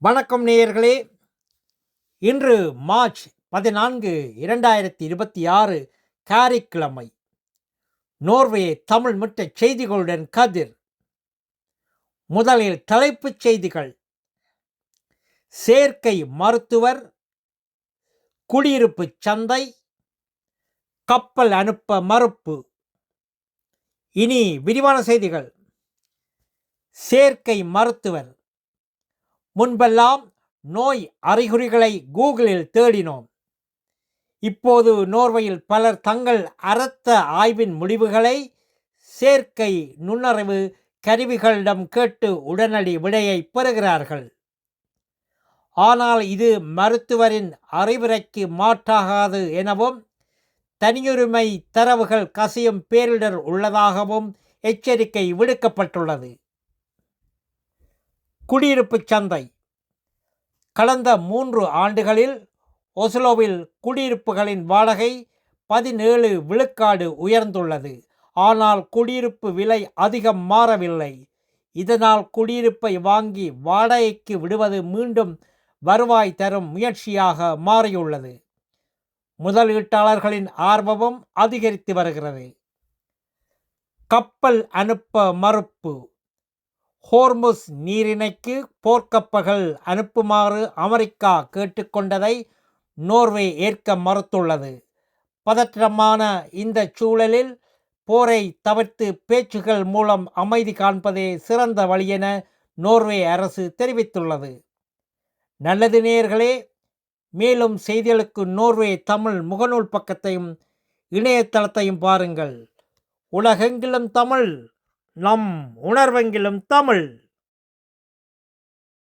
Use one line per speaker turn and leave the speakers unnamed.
வணக்கம் நேயர்களே. இன்று மார்ச் 14, 2026 காரிக்கிழமை. நோர்வே தமிழ் முற்ற செய்திகளுடன் கதிர். முதலில் தலைப்புச் செய்திகள். செயற்கை மருத்துவர், குடியிருப்பு சந்தை, கப்பல் அனுப்ப மறுப்பு. இனி விரிவான செய்திகள். செயற்கை மருத்துவர். முன்பெல்லாம் நோய் அறிகுறிகளை கூகுளில் தேடினோம். இப்போது நோர்வேயில் பலர் தங்கள் இரத்த ஆய்வின் முடிவுகளை செயற்கை நுண்ணறிவு கருவிகளிடம் கேட்டு உடனடி விடையை பெறுகிறார்கள். ஆனால் இது மருத்துவரின் அறிவுரைக்கு மாற்றாகாது எனவும் தனியுரிமை தரவுகள் கசியும் பேரிடர் உள்ளதாகவும் எச்சரிக்கை விடுக்கப்பட்டுள்ளது. குடியிருப்பு சந்தை. கடந்த 3 ஆண்டுகளில் ஒஸ்லோவில் குடியிருப்புகளின் வாடகை 17 விழுக்காடு உயர்ந்துள்ளது. ஆனால் குடியிருப்பு விலை அதிகம் மாறவில்லை. இதனால் குடியிருப்பை வாங்கி வாடகைக்கு விடுவது மீண்டும் வருவாய் தரும் முயற்சியாக மாறியுள்ளது. முதலீட்டாளர்களின் ஆர்வமும் அதிகரித்து வருகிறது. கப்பல் அனுப்ப மறுப்பு. ஹோர்முஸ் நீரிணைக்கு போர்க்கப்பல்கள் அனுப்புமாறு அமெரிக்கா கேட்டுக்கொண்டதை நோர்வே ஏற்க மறுத்துள்ளது. பதற்றமான இந்த சூழலில் போரை தவிர்த்து பேச்சுகள் மூலம் அமைதி காண்பதே சிறந்த வழி என நோர்வே அரசு தெரிவித்துள்ளது. நல்லது நேயர்களே, மேலும் செய்திகளுக்கு நோர்வே தமிழ் முகநூல் பக்கத்தையும் இணையதளத்தையும் பாருங்கள். உலகெங்கிலும் தமிழ், நம் உணர்வெங்கிலும் தமிழ்.